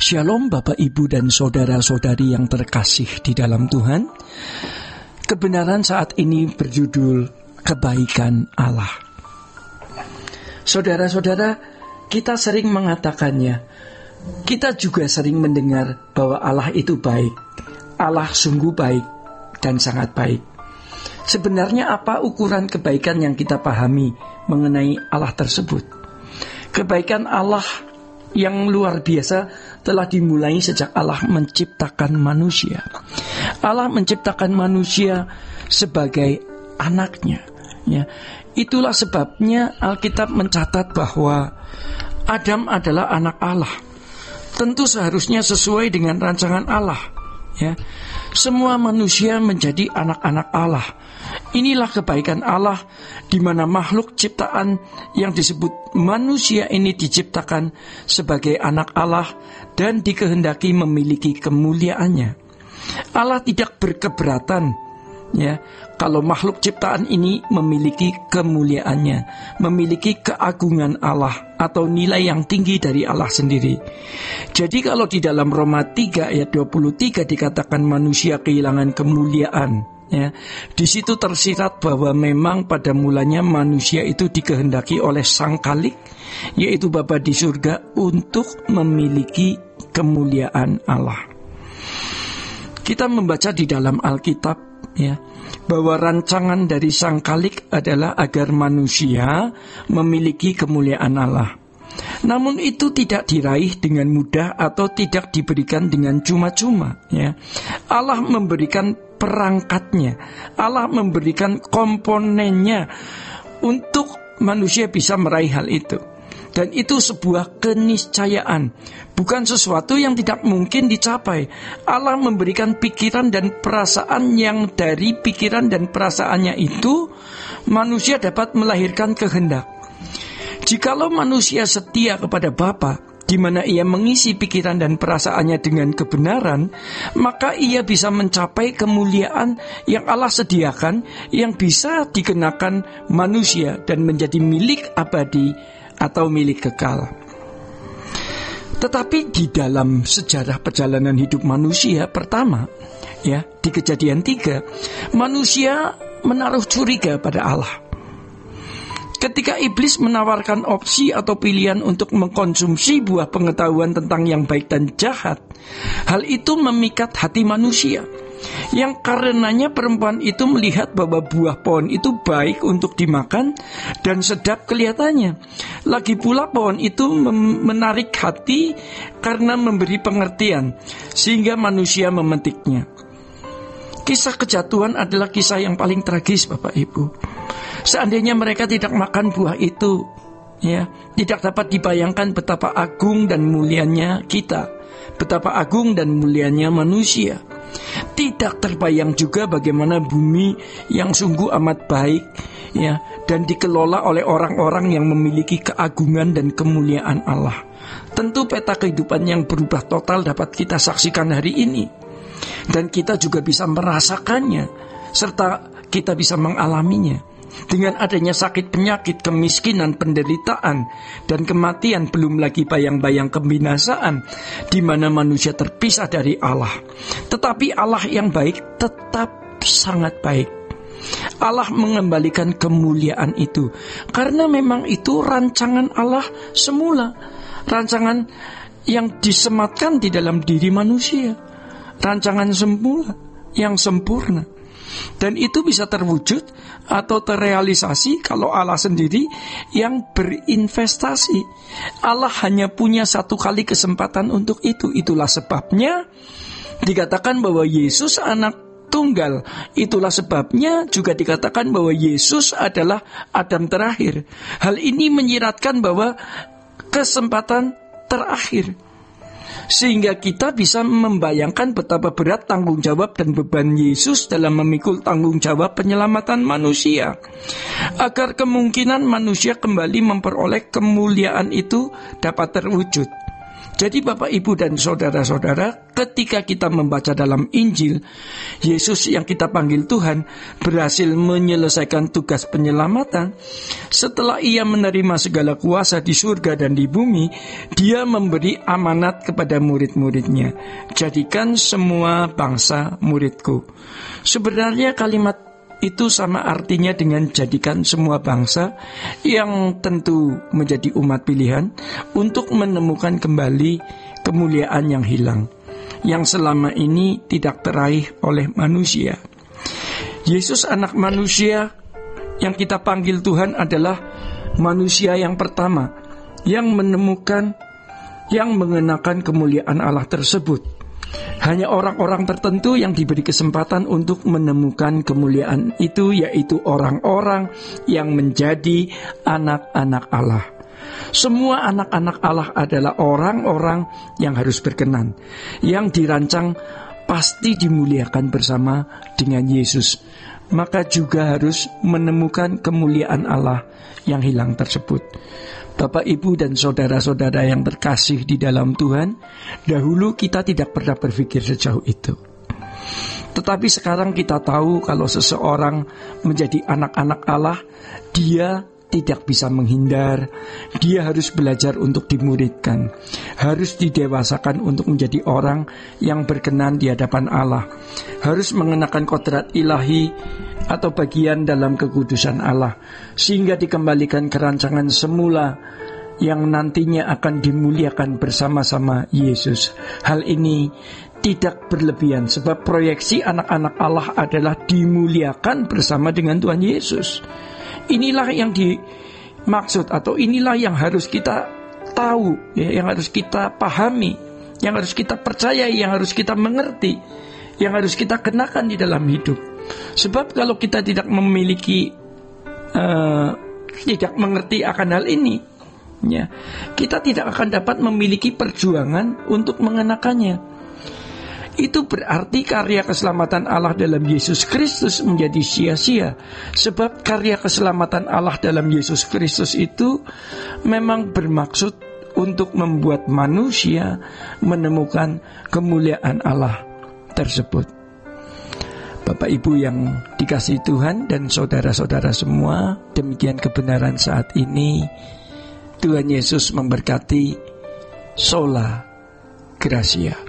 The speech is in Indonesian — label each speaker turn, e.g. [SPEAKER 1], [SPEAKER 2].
[SPEAKER 1] Shalom Bapak Ibu dan saudara-saudari yang terkasih di dalam Tuhan. Kebenaran saat ini berjudul kebaikan Allah. Saudara-saudara, kita sering mengatakannya. Kita juga sering mendengar bahwa Allah itu baik. Allah sungguh baik dan sangat baik. Sebenarnya apa ukuran kebaikan yang kita pahami mengenai Allah tersebut? Kebaikan Allah yang luar biasa telah dimulai sejak Allah menciptakan manusia. Allah menciptakan manusia sebagai anaknya, ya. Itulah sebabnya Alkitab mencatat bahwa Adam adalah anak Allah. Tentu seharusnya sesuai dengan rancangan Allah, ya. Semua manusia menjadi anak-anak Allah. Inilah kebaikan Allah, di mana makhluk ciptaan yang disebut manusia ini diciptakan sebagai anak Allah dan dikehendaki memiliki kemuliaannya. Allah tidak berkeberatan, ya, kalau makhluk ciptaan ini memiliki kemuliaannya, memiliki keagungan Allah atau nilai yang tinggi dari Allah sendiri. Jadi kalau di dalam Roma 3 ayat 23 dikatakan manusia kehilangan kemuliaan, ya, di situ tersirat bahwa memang pada mulanya manusia itu dikehendaki oleh Sang Khalik, yaitu Bapa di surga, untuk memiliki kemuliaan Allah. Kita membaca di dalam Alkitab, ya, bahwa rancangan dari Sang Khalik adalah agar manusia memiliki kemuliaan Allah. Namun itu tidak diraih dengan mudah atau tidak diberikan dengan cuma-cuma, ya. Allah memberikan perangkatnya, Allah memberikan komponennya untuk manusia bisa meraih hal itu. Dan itu sebuah keniscayaan, bukan sesuatu yang tidak mungkin dicapai. Allah memberikan pikiran dan perasaan yang dari pikiran dan perasaannya itu manusia dapat melahirkan kehendak. Jikalau manusia setia kepada Bapa, di mana ia mengisi pikiran dan perasaannya dengan kebenaran, maka ia bisa mencapai kemuliaan yang Allah sediakan, yang bisa dikenakan manusia dan menjadi milik abadi atau milik kekal. Tetapi di dalam sejarah perjalanan hidup manusia pertama, ya, di Kejadian 3, manusia menaruh curiga pada Allah. Ketika iblis menawarkan opsi atau pilihan untuk mengkonsumsi buah pengetahuan tentang yang baik dan jahat, hal itu memikat hati manusia, yang karenanya perempuan itu melihat bahwa buah pohon itu baik untuk dimakan dan sedap kelihatannya. Lagi pula pohon itu menarik hati karena memberi pengertian, sehingga manusia memetiknya. Kisah kejatuhan adalah kisah yang paling tragis, Bapak Ibu. Seandainya mereka tidak makan buah itu, ya, tidak dapat dibayangkan betapa agung dan mulianya kita, betapa agung dan mulianya manusia. Tidak terbayang juga bagaimana bumi yang sungguh amat baik, ya, dan dikelola oleh orang-orang yang memiliki keagungan dan kemuliaan Allah. Tentu peta kehidupan yang berubah total dapat kita saksikan hari ini, dan kita juga bisa merasakannya, serta kita bisa mengalaminya. Dengan adanya sakit penyakit, kemiskinan, penderitaan, dan kematian, belum lagi bayang-bayang kebinasaan di mana manusia terpisah dari Allah. Tetapi Allah yang baik tetap sangat baik. Allah mengembalikan kemuliaan itu karena memang itu rancangan Allah semula, rancangan yang disematkan di dalam diri manusia, rancangan semula yang sempurna. Dan itu bisa terwujud atau terrealisasi kalau Allah sendiri yang berinvestasi. Allah hanya punya satu kali kesempatan untuk itu. Itulah sebabnya dikatakan bahwa Yesus anak tunggal. Itulah sebabnya juga dikatakan bahwa Yesus adalah Adam terakhir. Hal ini menyiratkan bahwa kesempatan terakhir, sehingga kita bisa membayangkan betapa berat tanggung jawab dan beban Yesus dalam memikul tanggung jawab penyelamatan manusia, agar kemungkinan manusia kembali memperoleh kemuliaan itu dapat terwujud. Jadi Bapak, Ibu, dan saudara-saudara, ketika kita membaca dalam Injil, Yesus yang kita panggil Tuhan berhasil menyelesaikan tugas penyelamatan. Setelah ia menerima segala kuasa di surga dan di bumi, dia memberi amanat kepada murid-muridnya. Jadikan semua bangsa muridku. Sebenarnya kalimat itu sama artinya dengan jadikan semua bangsa yang tentu menjadi umat pilihan untuk menemukan kembali kemuliaan yang hilang, yang selama ini tidak teraih oleh manusia. Yesus anak manusia yang kita panggil Tuhan adalah manusia yang pertama yang menemukan, yang mengenakan kemuliaan Allah tersebut. Hanya orang-orang tertentu yang diberi kesempatan untuk menemukan kemuliaan itu, yaitu orang-orang yang menjadi anak-anak Allah. Semua anak-anak Allah adalah orang-orang yang harus berkenan, yang dirancang pasti dimuliakan bersama dengan Yesus. Maka juga harus menemukan kemuliaan Allah yang hilang tersebut. Bapak, Ibu, dan saudara-saudara yang terkasih di dalam Tuhan, dahulu kita tidak pernah berpikir sejauh itu. Tetapi sekarang kita tahu kalau seseorang menjadi anak-anak Allah, dia tidak bisa menghindar. Dia harus belajar untuk dimuridkan, harus didewasakan untuk menjadi orang yang berkenan di hadapan Allah, harus mengenakan kodrat ilahi atau bagian dalam kekudusan Allah, sehingga dikembalikan ke rancangan semula yang nantinya akan dimuliakan bersama-sama Yesus. Hal ini tidak berlebihan, sebab proyeksi anak-anak Allah adalah dimuliakan bersama dengan Tuhan Yesus. Inilah yang dimaksud, atau inilah yang harus kita tahu, ya, yang harus kita pahami, yang harus kita percayai, yang harus kita mengerti, yang harus kita kenakan di dalam hidup. Sebab kalau kita tidak memiliki, tidak mengerti akan hal ini, ya, kita tidak akan dapat memiliki perjuangan untuk mengenakannya. Itu berarti karya keselamatan Allah dalam Yesus Kristus menjadi sia-sia. Sebab karya keselamatan Allah dalam Yesus Kristus itu memang bermaksud untuk membuat manusia menemukan kemuliaan Allah tersebut. Bapak, Ibu yang dikasihi Tuhan dan saudara-saudara semua, demikian kebenaran saat ini. Tuhan Yesus memberkati. Sola Gracia.